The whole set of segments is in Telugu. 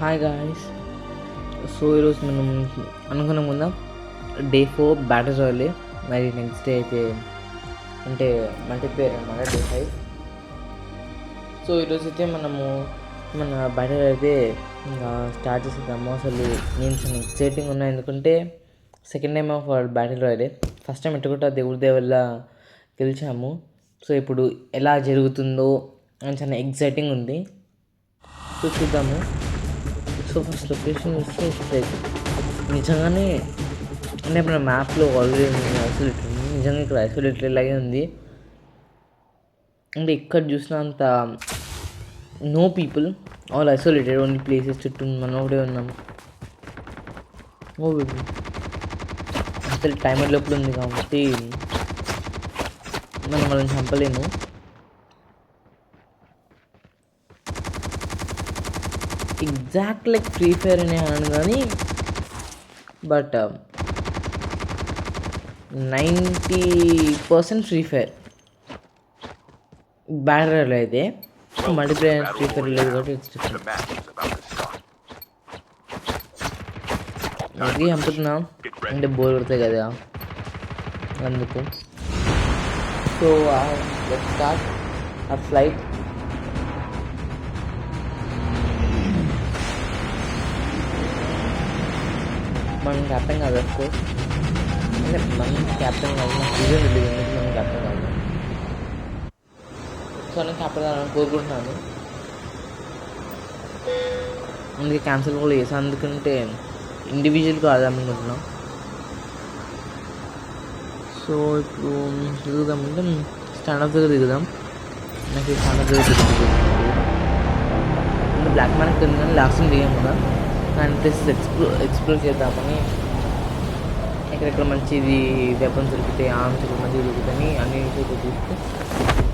Hi guys. సో ఈరోజు మనం అనుకున్నాం కదా డే 4 బ్యాటిల్ రాయల్, మరి నెక్స్ట్ డే అయితే అంటే మల్టీప్లేయర్ అనమాట డే 5. సో ఈరోజు అయితే మనము మన బ్యాటిల్ అయితే ఇంకా స్టార్ట్ చేసేద్దాము. అసలు నేను చాలా ఎక్సైటింగ్ ఉన్నాయి, ఎందుకంటే second time of battle royale. First time ఎట్టుకుంటా దేవుడి దయ వల్ల గెలిచాము. సో ఇప్పుడు ఎలా జరుగుతుందో అని చాలా ఎక్సైటింగ్ ఉంది. సో చూద్దాము. సో ఫస్ట్ లొకేషన్ ఇస్తే స్ట్రైట్ నిజంగానే అంటే మన మ్యాప్లో ఆల్రెడీ ఐసోలేటెడ్ ఉంది. నిజంగా ఇక్కడ ఐసోలేటెడ్ లాగే ఉంది. అంటే ఇక్కడ చూసిన అంత no people, all isolated, only places చుట్టూ మనం ఒకటే ఉన్నాము. ఓ అసలు టైమర్ లోపల ఉంది కాబట్టి మనం వాళ్ళని చంపలేము. ఎగ్జాక్ట్ లైక్ ఫ్రీ ఫైర్ అనే అన్నాను కానీ బట్ 90% ఫ్రీ ఫైర్ బ్యాటర్ అయితే మల్టీప్లేయర్ ఫ్రీ ఫైర్ లేదు కాబట్టి అది చంపుతున్నా అంటే బోర్ కొడతాయి కదా అందుకు. సో లెట్స్ స్టార్ట్ ఆ ఫ్లైట్. మనం క్యాప్టెన్ కాదు అఫ్కోర్స్, అంటే మనం క్యాప్టెన్ కాదు, నాకు రీజన్ తెలియదు ఎందుకు మనం క్యాప్టెన్ కాదు. సో నేను క్యాప్టెన్ కావాలని కోరుకుంటున్నాను, అందుకే క్యాన్సిల్ కూడా చేసాను. ఎందుకంటే ఇండివిజువల్గా ఆడదామనుకుంటున్నాం. సో ఇప్పుడు దిగుదామంటే స్టాండ్ ఆఫ్ దగ్గర దిగుదాం. నాకు స్టాండ్ ఆఫ్ దగ్గర దిగుతుంది. బ్లాక్ మ్యాన్ కింద లాస్ట్ దిగాం కదా, అండ్ ప్లస్ ఎక్స్ప్లోర్ చేద్దామని ఎక్కడెక్కడ మంచిది వెపన్స్ దొరుకుతాయి, ఆర్మ్స్ మంచిగా దొరుకుతాయి అన్ని చూస్తే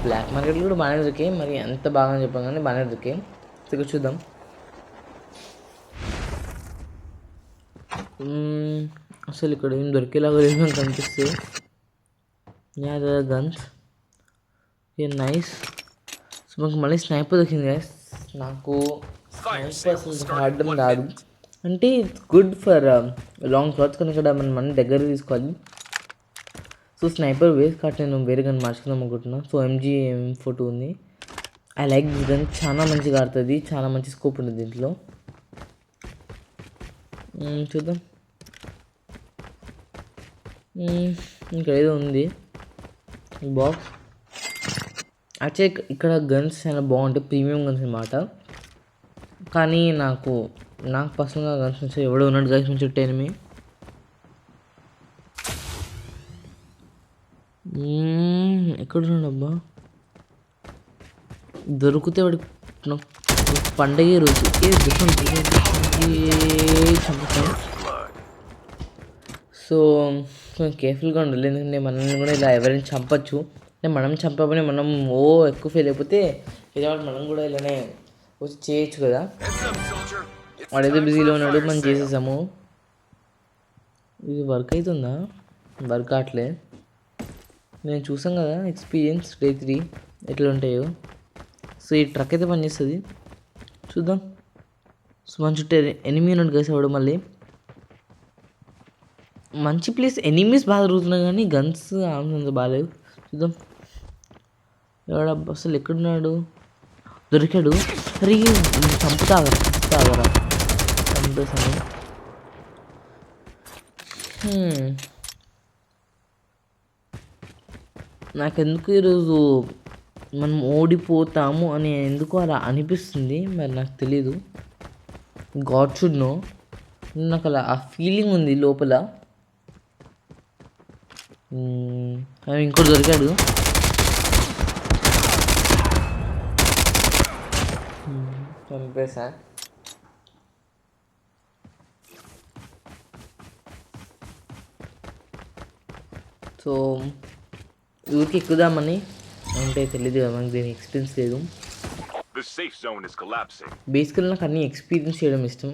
బ్లాక్ మార్కెట్లు కూడా బాగానే దొరికాయి. మరి ఎంత బాగా చెప్పాం కానీ బాగానే దొరికాయి. ఇక్కడ చూద్దాం. అసలు ఇక్కడ ఏం దొరికేలాగా లేదు కనిపిస్తే. Guns a nice. సో మాకు మళ్ళీ స్నైపర్ దొరికింది గైస్. నాకు స్నైపర్ ఆడడం రాదు, అంటే it's good for long shots, కానీ ఇక్కడ మనం దగ్గర తీసుకోవాలి. సో స్నైపర్ వేస్ట్ కాబట్టి నేను వేరే గన్ మార్చుకుందాం అనుకుంటున్నాను. సో MG4 ఉంది. ఐ లైక్ దిస్ గన్, చాలా మంచిగా ఆడుతుంది, చాలా మంచి స్కోప్ ఉంటుంది దీంట్లో. చూద్దాం. ఇక్కడ ఏదో ఉంది బాక్స్. యాక్చువల్లీ ఇక్కడ గన్స్ చాలా బాగుంటాయి, ప్రీమియం గన్స్ అన్నమాట. కానీ నాకు పర్సనల్గా గన్స్ నుంచి ఎవడో ఉన్నాడు గన్స్ నుంచి ఎనిమి. ఎక్కడున్నాడు అబ్బా? దొరికితే వాడి పండగ రోజు చంపుతాను. సో కేర్ఫుల్గా ఉండాలి, ఎందుకంటే మనల్ని కూడా ఇలా ఎవరైనా చంపచ్చు. అంటే మనం చంపబోని మనం ఎక్కువ ఫెయిల్ అయిపోతే ఇలా మనం కూడా ఇలానే వచ్చి చేయొచ్చు కదా. వాడేదో బిజీలో ఉన్నాడు, మనం చేసేసాము. ఇది వర్క్ అవుతుందా? వర్క్ కావట్లే. నేను చూసాం కదా ఎక్స్పీరియన్స్ డే 3 ఎట్లా ఉంటాయో. సో ఈ ట్రక్ అయితే పనిచేస్తుంది, చూద్దాం. సో మన చుట్టూ ఎనిమీ ఉన్నాడు కలిసేవాడు. మళ్ళీ మంచి ప్లేస్, ఎనిమీస్ బాగా తిరుగుతున్నాయి కానీ గన్స్ ఆర్మ్స్ అంత బాగాలేవు. చూద్దాం. ఎవడబ్బా అసలు ఎక్కడున్నాడు? దొరికాడు. అరే చంపుతాగరా చంపేసాను. నాకెందుకు ఈరోజు మనం ఓడిపోతాము అని ఎందుకు అలా అనిపిస్తుంది, మరి నాకు తెలీదు. God should know. నాకు అలా ఆ ఫీలింగ్ ఉంది లోపల. ఇంకోటి దొరికాడు. చంపేసా. సో ఊరికి ఎక్కుదామని అంటే తెలియదు కదా, మనకి దీని ఎక్స్పీరియన్స్ లేదు. బేసికల్ నాకు అన్ని ఎక్స్పీరియన్స్ చేయడం ఇష్టం.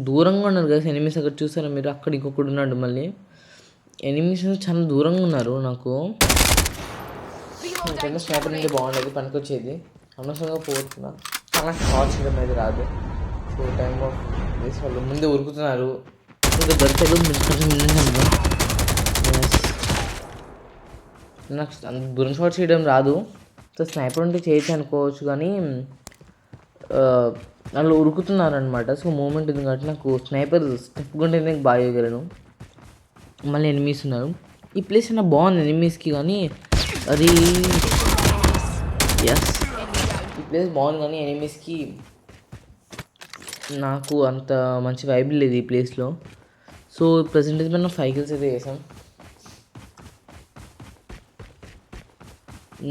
దూరంగా ఉన్నారు కదా ఎనిమిస్. అక్కడ చూసారా మీరు? అక్కడ ఇంకొకడు ఉన్నాడు. మళ్ళీ ఎనిమిస్ చాలా దూరంగా ఉన్నారు. నాకు స్నైపర్ అంటే బాగుండేది, పనికొచ్చేది. అనవసరంగా పోతున్నా. నాకు షార్ట్ చేయడం అయితే రాదు. సో టైం ఆఫ్ వేసి వాళ్ళు ముందే ఉరుకుతున్నారు. ఇంకా దొరికేది నాకు అంత దూరం షాట్ చేయడం రాదు. సో స్నైపర్ ఉంటే చేయొచ్చు అనుకోవచ్చు, కానీ వాళ్ళు ఉరుకుతున్నారు అనమాట. సో మూమెంట్ ఉంది కాబట్టి నాకు స్నైపర్ స్టెప్ ఉంటేనే బాగా చేయగలను. మళ్ళీ ఎనిమీస్ ఉన్నారు. ఈ ప్లేస్ అన్న బాగుంది ఎనిమీస్కి, కానీ అది ఎస్ ఈ ప్లేస్ బాగుంది కానీ ఎనిమీస్కి నాకు అంత మంచి వైబ్ లేదు ఈ ప్లేస్లో. సో ప్రజెంట్ అయితే మనం 5 kills అయితే చేసాం.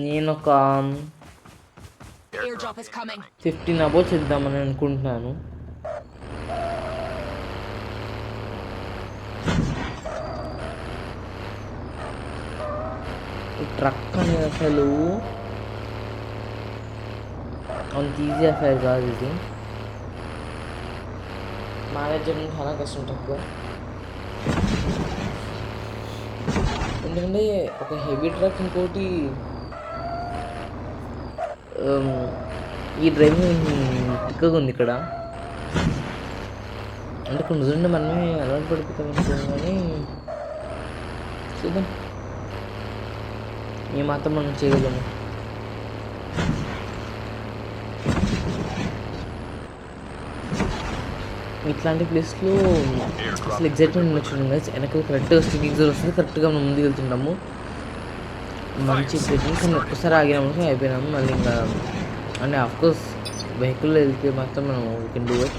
నేను ఒక 15 అబౌవ్ చేద్దామని అనుకుంటున్నాను. ఈ ట్రక్ అనేది అసలు అంత ఈజీ అఫైర్ కాదు. ఇది మేనేజ్ చేయడం చాలా కష్టం ట్రక్. ఎందుకంటే ఒక హెవీ ట్రక్, ఇంకోటి ఈ డ్రైవింగ్ తిక్కగా ఉంది ఇక్కడ. అంటే కొన్ని రోజులు మనమే అలవాటు పడిపోతాం అనుకోండి, కానీ చూద్దాం ఏ మాత్రం మనం చేయగలము. ఇట్లాంటి ప్లేస్లో అసలు ఎగ్జైట్మెంట్ ఉండొచ్చు. వెనకాల కరెక్ట్గా స్టికింగ్ జోన్ వస్తుంది, కరెక్ట్గా మనం ముందుకు వెళ్తుంటాము. మంచి ఎగ్జైట్మెంట్. కానీ ఒక్కసారి ఆగినాము అయిపోయినాము. మళ్ళీ ఇంకా అంటే ఆఫ్కోర్స్ వెహికల్లో వెళ్తే మాత్రం మనం we can do it.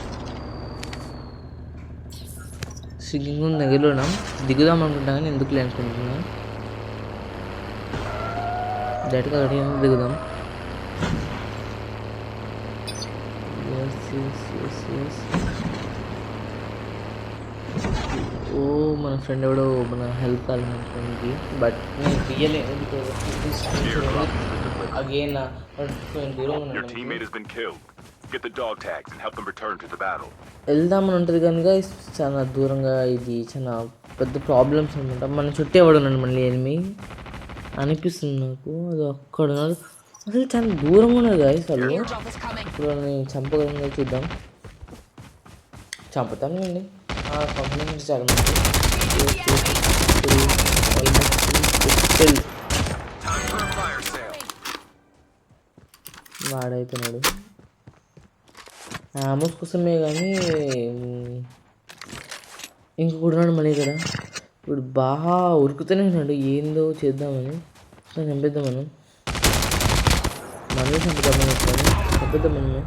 Sticking zone దగ్గరలో ఉన్నాం, దిగుదాం అనుకుంటాం కానీ ఎందుకు అనుకుంటున్నా. డైరెక్ట్గా అక్కడికి దిగుదాం. ఓ మన ఫ్రెండ్ ఎవడో మన హెల్ప్ కావాలి మన ఫ్రెండ్కి, బట్ నేను తీయలేదు అగైన్ దూరం వెళ్దామని ఉంటుంది కనుక చాలా దూరంగా. ఇది చాలా పెద్ద ప్రాబ్లమ్స్ అనమాట. మన చుట్టూ ఎవడున్నాడు మళ్ళీ ఎనిమి అనిపిస్తుంది నాకు. అది అక్కడ ఉన్నాడు, అసలు చాలా దూరంగా ఉన్నది గాయస్. అసలు ఇప్పుడు నేను చంపగలంగా చూద్దాం. చంపుతాను అండి కంపెనీ చాలా మంది. వాడైపోయినాడు ఆమోస్ కోసమే, కానీ ఇంకొకడున్నాడు మళ్ళీ ఇక్కడ. ఇప్పుడు బాగా ఉరుకుతూనే ఉన్నాడు, ఏందో చేద్దామని. చంపేద్దాం మనం, మనమే చంపుతామని చంపేద్దాం మనమే.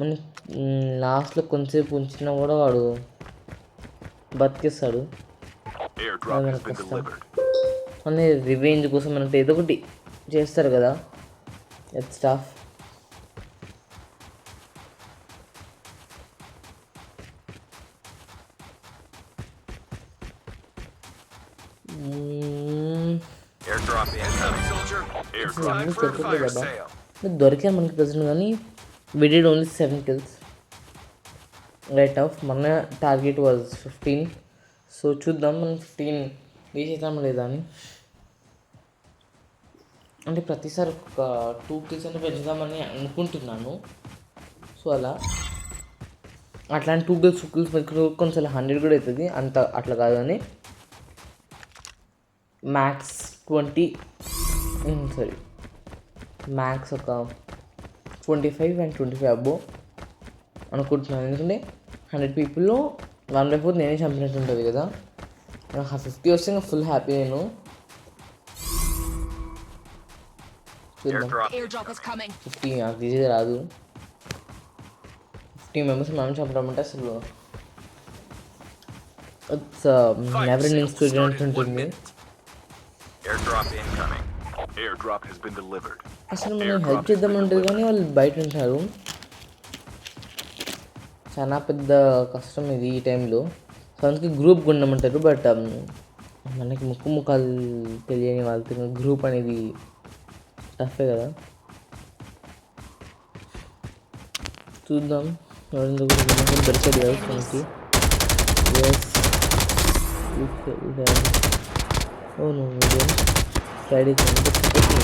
మన లాస్ట్లో కొంచెంసేపు ఉంచినా కూడా వాడు బతికిస్తాడు. కష్టం అనే రివెంజ్ కోసం మనకి ఏదో ఒకటి చేస్తారు కదా, ఎట్ స్టాఫ్. దొరికా మనకి ప్రజెంట్, కానీ we did only 7 kills right off. మన టార్గెట్ వాజ్ 15. సో చూద్దాం మనం 15 రీచ్ అవుతామా లేదా అని. అంటే ప్రతిసారి ఒక 2 kills అని పెంచుదామని అనుకుంటున్నాను. సో అట్లాంటి 2 kills కొంచెం 100 కూడా అవుతుంది, అంత అట్లా కాదు. అని మ్యాక్స్ 20 మ్యాక్స్ ఒక 25 and 25 అబ్బో అనుకుంటున్నాను. ఎందుకంటే 100 పీపుల్లో 1/4 నేనే చంపినట్టు ఉంటుంది కదా. నాకు 50 వస్తే ఇంకా ఫుల్ హ్యాపీ. నేను 50 నాకు తీసేది రాదు. 50 మెంబర్స్ మనం చంపడం అంటే అసలు ఇట్స్ నెవర్ ఎండింగ్ స్టోరీ ఉంటుంది. అసలు మనం హెల్ప్ చేద్దాం ఉంటుంది కానీ వాళ్ళు బయట ఉంటారు. చాలా పెద్ద కష్టం ఇది ఈ టైంలో. సో అందుకే గ్రూప్ ఉండమంటారు. బట్ మనకి ముఖాలు తెలియని వాళ్ళతో గ్రూప్ అనేది టఫే కదా. చూద్దాం ఎవరిందో దొరికేది కదా మనకి. అవును సైడ్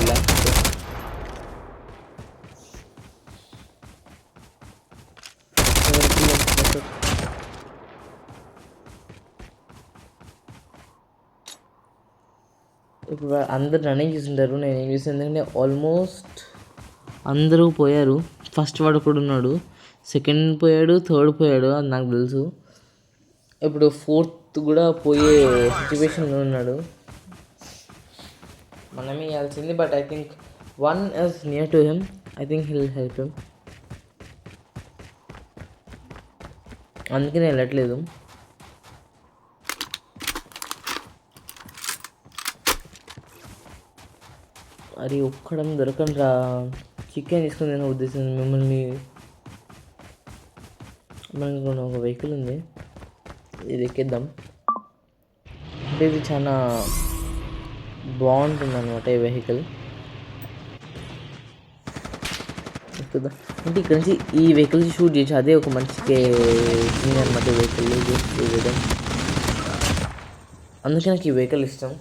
ఇలా ఇప్పుడు అందరు రన్నింగ్ చేస్తుంటారు. నేను ఏం చేస్తాను ఎందుకంటే ఆల్మోస్ట్ అందరూ పోయారు. ఫస్ట్ వాడు కూడా ఉన్నాడు, సెకండ్ పోయాడు, థర్డ్ పోయాడు, అది నాకు తెలుసు. ఇప్పుడు ఫోర్త్ కూడా పోయే సిచ్యువేషన్లో ఉన్నాడు. మనమే ఇవ్వాల్సింది, but I think one is near to him. I think he'll help him. అందుకే నేను వెళ్ళట్లేదు. అది ఒక్కడం దొరకండి చికెన్ తీసుకుని నేను ఉద్దేశం మిమ్మల్ని. మనకు ఒక వెహికల్ ఉంది, ఇది ఎక్కిద్దాం. అంటే ఇది చాలా బాగుంటుంది అనమాట ఈ వెహికల్. ఎక్కుదాం అంటే ఇక్కడ నుంచి ఈ వెహికల్ షూట్ చేసి అదే ఒక మంచికి సీన్ అనమాట ఈ వెహికల్ వేయడం. అందుకే నాకు ఈ వెహికల్ ఇష్టం.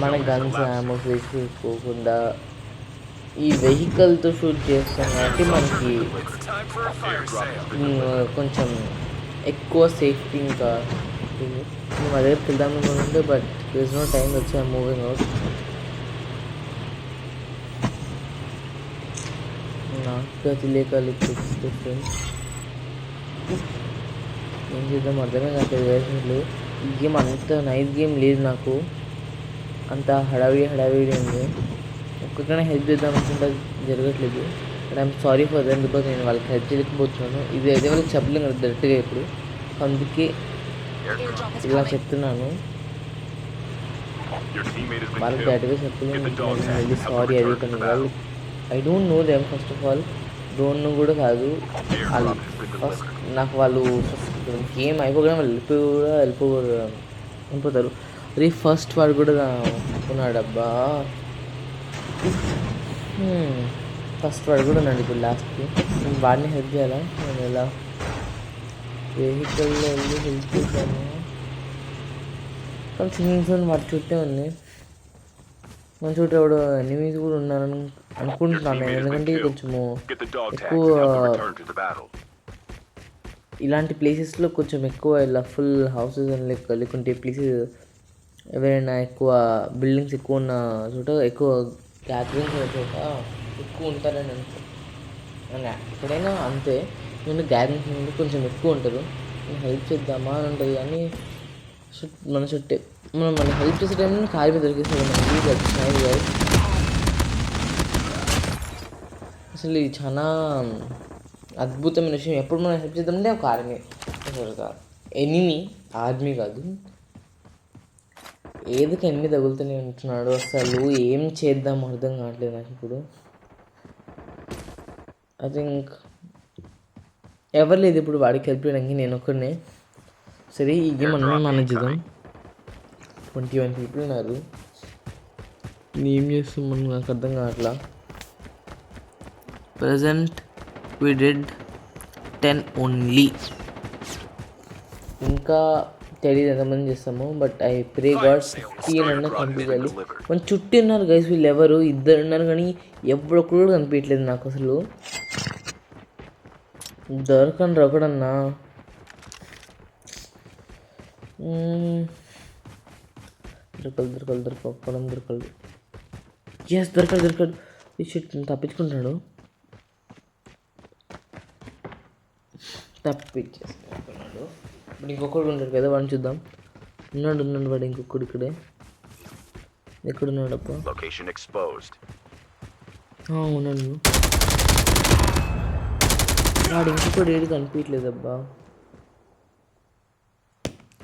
మన గన్స్ యామోస్ వేసుకోకుండా ఈ వెహికల్తో షూట్ చేస్తాం కాబట్టి మనకి కొంచెం ఎక్కువ సేఫ్టీ. ఇంకా మేము అదే వెళ్దాం అనుకుంటే but there is no time, వచ్చి ఐఎమ్ మూవింగ్ అవుట్. నాకు తెలియక డిఫరెంట్ ఏం చేద్దాం అర్థమే కాలేదు. అసలు ఈ గేమ్ అంత నైస్ గేమ్ లేదు, నాకు అంత హడావిడి ఉంది. ఒక్కరికైనా హెల్ప్ చేద్దాం అనుకుంటే జరగట్లేదు. But I'm sorry for them because నేను వాళ్ళకి హెల్ప్ చేయలేకపోతున్నాను. ఇది అయితే వాళ్ళకి చెప్పలేం కదా డైరెక్ట్గా ఇప్పుడు, అందుకే ఇలా చెప్తున్నాను. వాళ్ళకి డైరెక్ట్గా చెప్పలేము. సారీ అడుగుతాను. వాళ్ళు I don't know them first of all, don't know కూడా కాదు. వాళ్ళు ఫస్ట్ నాకు వాళ్ళు గేమ్ అయిపోగానే వాళ్ళు వెళ్ళిపోతారు. అది ఫస్ట్ వాడు కూడా ఉన్నాడబ్బా, ఫస్ట్ వాడు కూడా ఉన్నాడు. ఇప్పుడు లాస్ట్కి నేను వాడిని హెల్ప్ చేయాలా? నేను ఎలా వెహికల్లో వెళ్ళి హెల్ప్ చేశాను. కానీ సింగింగ్ జోన్ వాటి చుట్టే ఉంది. మన చుట్టూ ఎవడో ఎనిమీస్ కూడా ఉన్నారని అనుకుంటున్నాను నేను, ఎందుకంటే కొంచెము ఎక్కువ ఇలాంటి ప్లేసెస్లో కొంచెం ఎక్కువ ఇలా ఫుల్ హౌసెస్ అని లేకుంటే ప్లేసెస్ ఎవరైనా ఎక్కువ బిల్డింగ్స్ ఎక్కువ ఉన్న చోట ఎక్కువ గ్యాదరింగ్స్ ఉన్న చోట ఎక్కువ ఉంటారని అనుకుంటున్నాను. ఎక్కడైనా అంతే, నేను గ్యాదరింగ్స్ నుండి కొంచెం ఎక్కువ ఉంటారు. నేను హెల్ప్ చేద్దామా అని ఉంటుంది, కానీ మన చుట్టే మనం హెల్ప్ చేసే టైంలో కారు మీద దొరికేస్తాడు మనకి. వచ్చినాయి కాదు అసలు, ఇది చాలా అద్భుతమైన విషయం. ఎప్పుడు మనం హెల్ప్ చేద్దామంటే ఒక ఆర్మీ, ఎనిమీ ఆర్మీ కాదు, ఏదికి ఎనిమిది తగులుతూనే ఉంటున్నాడు. అసలు ఏం చేద్దాం అర్థం కావట్లేదు నాకు ఇప్పుడు. ఐ థింక్ ఎవరు లేదు ఇప్పుడు వాడికి హెల్ప్ చేయడానికి, నేను ఒక్కడినే. సరే ఈ గేమ్ మనం మేనేజ్ చేద్దాం. 21 పీపుల్ ఉన్నారు. ఏం చేస్తాం నాకు అర్థం కావట్లా. Present we did 10 only. ఇంకా తెలియదు ఎంతమంది చేస్తాము, బట్ ఐ ప్రే గాడ్ 15 అన్నా కంప్లీట్ చేయాలి. మన చుట్టూ ఉన్నారు గైస్, వీళ్ళు ఎవరు ఇద్దరు ఉన్నారు కానీ ఎప్పుడొక్కడు కూడా కనిపించట్లేదు నాకు అసలు. దొరకండి ఒకడన్నా. దొరకదు ఒక్కడం దొరకదు. ఎస్ దొరకడు. ఈ షిట్ తప్పించుకుంటున్నాడు. తప్పించేసుకుంటున్నాడు. ఇప్పుడు ఇంకొకడు ఉంటాడు కదా, వాడిని చూద్దాం. ఉన్నాడు వాడు ఇంకొకడు ఇక్కడే. ఎక్కడున్నాడు అప్ప? ఉన్నాడు వాడు. ఇంకొకడు ఏడు కనిపించలేదు అబ్బా,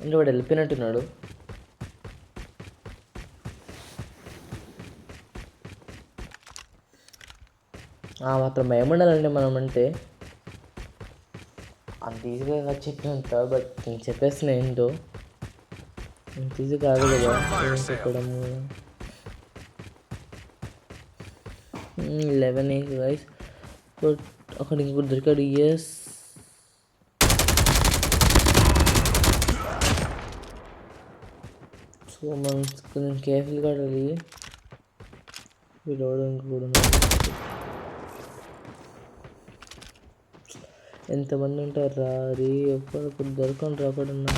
అంటే వాడు వెళ్ళిపోయినట్టున్నాడు. మాత్రం భయం ఉండాలంటే మనం అంటే అంత ఈజీగా చెప్పినంత, బట్ నేను చెప్పేస్తున్నా ఏంటో అంత ఈజీ కాదు కదా చెప్పడం. 11 గైస్, బట్ అక్కడ ఇంకొకటి దొరికాడు. ఎస్ సో సో మనం కొంచెం కేర్ఫుల్గా ఆడాలి. వీడు కూడా ఎంతమంది ఉంటారు రా రీ ఒక్కడు దొరకండి రా ఒకడున్నా.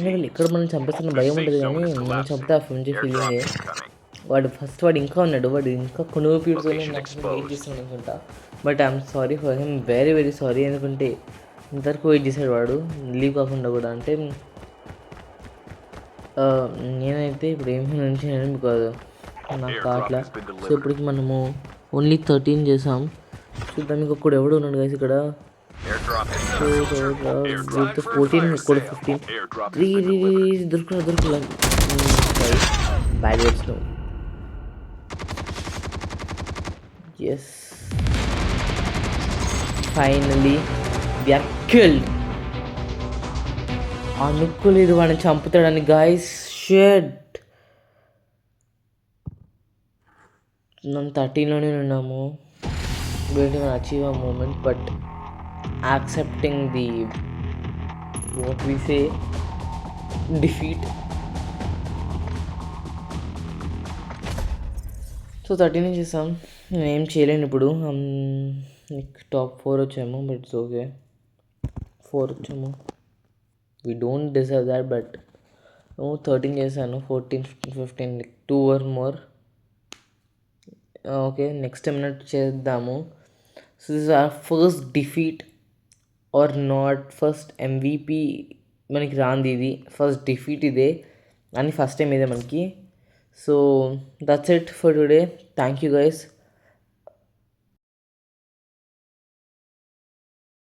వీళ్ళు ఇక్కడ మనం చంపేస్తున్న భయం ఉంటుంది కానీ మనం చంపితే ఆ ఫ్రెండ్షిప్ ఫీలింగే. వాడు ఇంకా ఉన్నాడు, వాడు ఇంకా కొనుగో పీడుతోనే నాకు వెయిట్ చేస్తున్నాడు అనుకుంటా. But I'm sorry for him, very very sorry. ఎందుకంటే ఇంతవరకు వెయిట్ చేశాడు వాడు లీవ్ కాకుండా కూడా. అంటే నేనైతే ఇప్పుడు ఏమీ నుంచి బికాజ్ నాకు కావట్లే. సో ఇప్పటికి మనము ఓన్లీ 13 చేసాం. చూద్దాం ఇంకొకడు ఎవడు ఉన్నాడు గైస్ ఇక్కడ. 14 ఇంకొకడు 15 దొరుకుతున్నా బ్యాడ్ వర్డ్స్లో. Yes finally we are killed. అనుకోలేదు వాడిని చంపుతాడని గాయస్. షెడ్ మనం 13లోనే ఉన్నాము. Waiting achieve a moment but accepting the what we say defeat. So 13 చేసాం. నేనేం చేయలేను ఇప్పుడు. టాప్ 4 వచ్చాము బట్ ఇట్స్ ఓకే. 4 వచ్చాము. We don't deserve that but 13 చేశాను. 14, 15, 15 like 2 or more. Okay next minute చేద్దాము. So this are first defeat or not, first MVP మనకి రాంది ఇది, ఫస్ట్ డిఫీట్ ఇదే అని ఫస్ట్ టైం ఇదే మనకి. So that's it for today. Thank you guys.